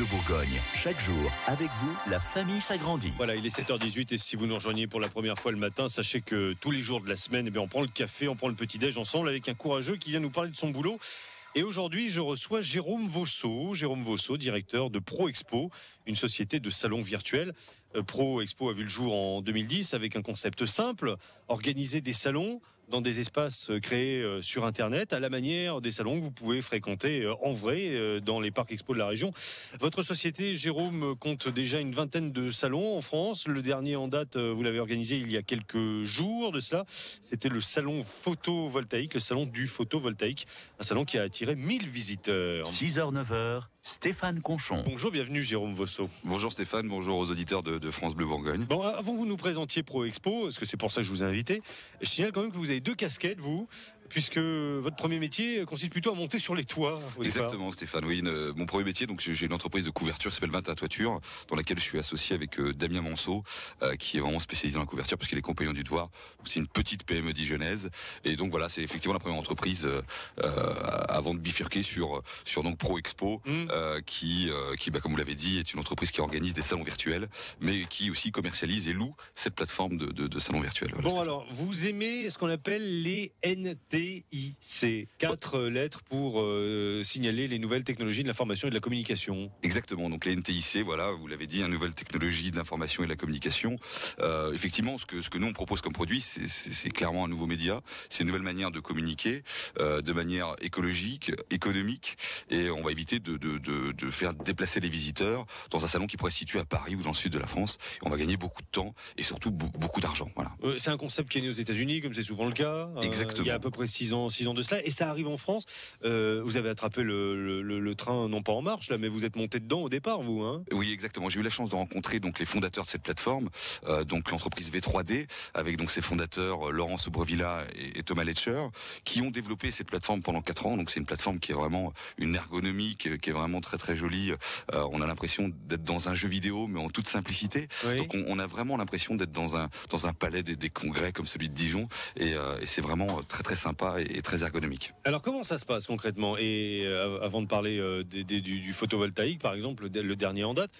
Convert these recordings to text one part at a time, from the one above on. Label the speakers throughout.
Speaker 1: de Bourgogne. Chaque jour, avec vous, la famille s'agrandit.
Speaker 2: Voilà, il est 7h18 et si vous nous rejoignez pour la première fois le matin, sachez que tous les jours de la semaine, on prend le café, on prend le petit-déj ensemble avec un courageux qui vient nous parler de son boulot. Et aujourd'hui, je reçois Jérôme Vosso, directeur de Pro Expo, une société de salons virtuels. Pro Expo a vu le jour en 2010 avec un concept simple, organiser des salons dans des espaces créés sur Internet à la manière des salons que vous pouvez fréquenter en vrai dans les parcs expo de la région. Votre société, Jérôme, compte déjà une vingtaine de salons en France. Le dernier en date, vous l'avez organisé il y a quelques jours de cela. C'était le salon photovoltaïque, le salon du photovoltaïque, un salon qui a attiré 1000 visiteurs.
Speaker 1: 6h, 9h, Stéphane Conchon.
Speaker 2: Bonjour, bienvenue Jérôme Vosso.
Speaker 3: Bonjour Stéphane, bonjour aux auditeurs de France Bleu Bourgogne.
Speaker 2: Bon, avant que vous nous présentiez Pro Expo, parce que c'est pour ça que je vous ai invité, je signale quand même que vous avez deux casquettes, vous, puisque votre premier métier consiste plutôt à monter sur les toits.
Speaker 3: Exactement Stéphane, oui, mon premier métier, donc j'ai une entreprise de couverture qui s'appelle 20 Toiture, dans laquelle je suis associé avec Damien Monceau, qui est vraiment spécialisé dans la couverture, parce qu'il est compagnon du devoir. C'est une petite PME dijonnaise, et donc voilà, c'est effectivement la première entreprise avant de bifurquer sur donc Pro Expo, qui comme vous l'avez dit, est une entreprise qui organise des salons virtuels, mais qui aussi commercialise et loue cette plateforme de salons virtuels. Voilà,
Speaker 2: bon, alors, vous aimez ce qu'on appelle les NTIC, 4 lettres pour signaler les nouvelles technologies de l'information et de la communication.
Speaker 3: Exactement, donc les NTIC, voilà, vous l'avez dit, une nouvelle technologie de l'information et de la communication. Effectivement, ce que nous on propose comme produit, c'est clairement un nouveau média, c'est une nouvelle manière de communiquer, de manière écologique, économique, et on va éviter de faire déplacer les visiteurs dans un salon qui pourrait se situer à Paris ou dans le sud de la France. On va gagner beaucoup de temps et surtout beaucoup d'argent. Voilà.
Speaker 2: C'est un concept qui est né aux États-Unis, comme c'est souvent le cas.
Speaker 3: Exactement.
Speaker 2: Il y a à peu près 6 ans de cela, et ça arrive en France. Vous avez attrapé le train, non pas en marche là, mais vous êtes monté dedans au départ, vous, hein?
Speaker 3: Oui, exactement. J'ai eu la chance de rencontrer donc les fondateurs de cette plateforme, donc l'entreprise V3D, avec donc ses fondateurs Laurent Sobrevilla et Thomas Letcher, qui ont développé cette plateforme pendant 4 ans. Donc c'est une plateforme qui est vraiment une ergonomie qui est vraiment très très jolie. On a l'impression d'être dans un jeu vidéo, mais en toute simplicité. Oui. Donc on a vraiment l'impression d'être dans un palais des congrès comme celui de Dijon, et c'est vraiment très très sympa et très ergonomique.
Speaker 2: Alors comment ça se passe concrètement? Et avant de parler du photovoltaïque, par exemple, le dernier en date,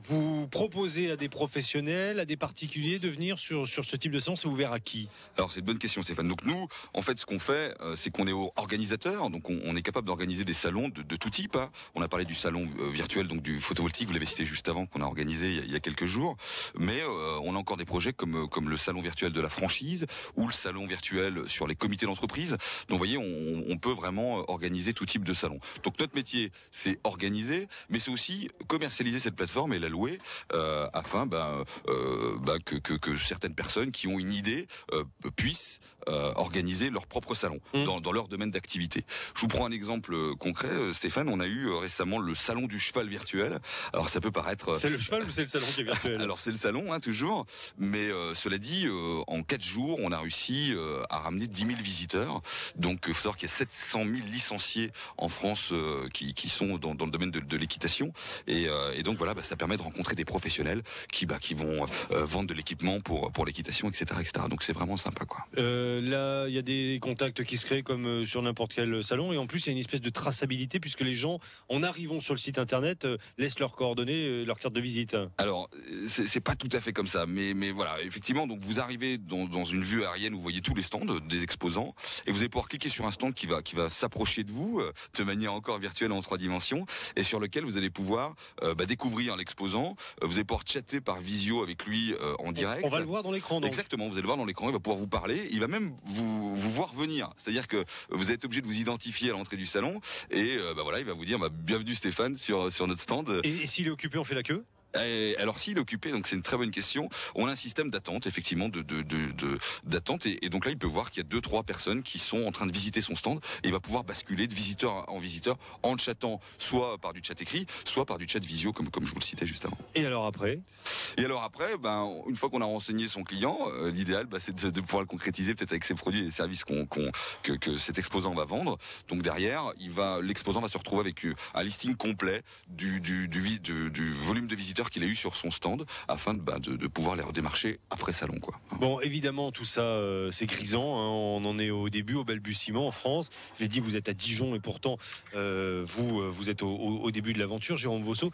Speaker 2: vous proposez à des professionnels, à des particuliers de venir sur ce type de salon, c'est ouvert à qui?
Speaker 3: Alors c'est une bonne question Stéphane. Donc nous, en fait, ce qu'on fait, c'est qu'on est organisateur, donc on est capable d'organiser des salons de tout type. Hein. On a parlé du salon virtuel, donc du photovoltaïque, vous l'avez cité juste avant, qu'on a organisé il y a quelques jours. Mais on a encore des projets comme le salon virtuel de la franchise ou le salon virtuel sur les comités d'entreprise. Donc vous voyez, on peut vraiment organiser tout type de salon. Donc notre métier, c'est organiser, mais c'est aussi commercialiser cette plateforme et la louer afin que certaines personnes qui ont une idée puissent organiser leur propre salon dans leur domaine d'activité. Je vous prends un exemple concret, Stéphane. On a eu récemment le salon du cheval virtuel. Alors ça peut paraître...
Speaker 2: C'est le cheval ou c'est le salon qui est virtuel?
Speaker 3: Alors c'est le salon, hein, toujours. Mais cela dit, en 4 jours, on a réussi à ramener 10 000 visiteurs. Donc il faut savoir qu'il y a 700 000 licenciés en France qui sont dans le domaine de l'équitation. Et donc voilà, ça permet de rencontrer des professionnels qui vont vendre de l'équipement pour l'équitation, etc., etc. Donc c'est vraiment sympa, quoi.
Speaker 2: Là, il y a des contacts qui se créent comme sur n'importe quel salon, et en plus il y a une espèce de traçabilité puisque les gens, en arrivant sur le site internet, laissent leurs coordonnées, leur carte de visite. Alors
Speaker 3: c'est pas tout à fait comme ça, mais voilà, effectivement, donc vous arrivez dans une vue aérienne où vous voyez tous les stands des exposants, et vous allez pouvoir cliquer sur un stand qui va s'approcher de vous de manière encore virtuelle en 3 dimensions, et sur lequel vous allez pouvoir découvrir l'exposant. Vous allez pouvoir chatter par visio avec lui en direct.
Speaker 2: On va le voir dans l'écran, donc.
Speaker 3: Exactement, vous allez le voir dans l'écran, il va pouvoir vous parler, il va même vous voir venir. C'est-à-dire que vous êtes obligé de vous identifier à l'entrée du salon, et voilà, il va vous dire bienvenue Stéphane sur notre stand.
Speaker 2: Et s'il est occupé, on fait la queue?
Speaker 3: Alors s'il est occupé, donc c'est une très bonne question. On a un système d'attente, effectivement, d'attente, et donc là il peut voir qu'il y a 2-3 personnes qui sont en train de visiter son stand, et il va pouvoir basculer de visiteur en visiteur en chattant, soit par du chat écrit, soit par du chat visio, comme je vous le citais juste avant.
Speaker 2: Et alors après,
Speaker 3: une fois qu'on a renseigné son client, l'idéal c'est de pouvoir le concrétiser peut-être avec ses produits et les services que cet exposant va vendre. Donc derrière, l'exposant va se retrouver avec un listing complet du volume de visiteurs visiteurs qu'il a eu sur son stand afin de pouvoir les redémarcher après salon, quoi.
Speaker 2: Bon, évidemment, tout ça, c'est grisant. Hein. On en est au début, au balbutiement en France. Je l'ai dit, vous êtes à Dijon et pourtant, vous êtes au début de l'aventure, Jérôme Vosso.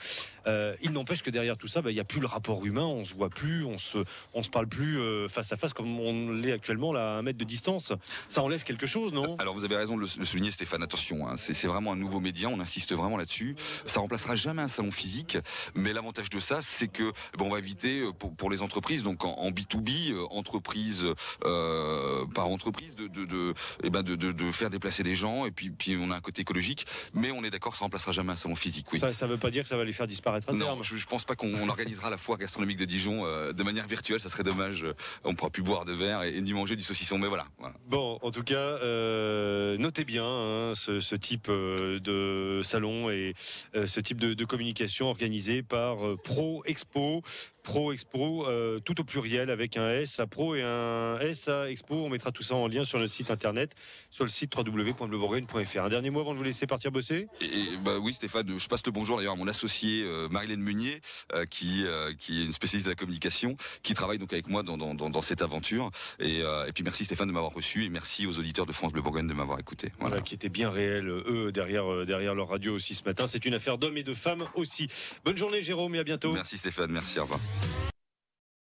Speaker 2: Il n'empêche que derrière tout ça, il n'y a plus le rapport humain. On se voit plus, on se parle plus face à face comme on l'est actuellement là, à 1 mètre de distance. Ça enlève quelque chose, non?
Speaker 3: Alors vous avez raison de le souligner, Stéphane. Attention, hein, c'est vraiment un nouveau média. On insiste vraiment là-dessus. Ça remplacera jamais un salon physique, mais l'avantage de ça, c'est que on va éviter pour les entreprises, donc en B2B, entreprise par entreprise, de faire déplacer des gens, et puis on a un côté écologique, mais on est d'accord, ça remplacera jamais un salon physique. Oui.
Speaker 2: Ça veut pas dire que ça va les faire disparaître à terme.
Speaker 3: Non, je pense pas qu'on organisera la foire gastronomique de Dijon de manière virtuelle, ça serait dommage. On pourra plus boire de verre et ni manger du saucisson, mais voilà.
Speaker 2: Bon, en tout cas, notez bien hein, ce type de salon et ce type de communication organisée par Pro Expo, tout au pluriel avec un S à Pro et un S à Expo. On mettra tout ça en lien sur notre site internet, sur le site www.bleubourgogne.fr. Un dernier mot avant de vous laisser partir bosser?
Speaker 3: Oui, Stéphane, je passe le bonjour d'ailleurs à mon associé Marilène Meunier, qui est une spécialiste de la communication, qui travaille donc avec moi dans cette aventure. Et puis merci Stéphane de m'avoir reçu, et merci aux auditeurs de France Bleu Bourgogne de m'avoir écouté.
Speaker 2: Voilà, qui étaient bien réels, eux, derrière leur radio aussi ce matin. C'est une affaire d'hommes et de femmes aussi. Bonne journée Jérôme et à bientôt.
Speaker 3: Merci Stéphane, merci, au revoir.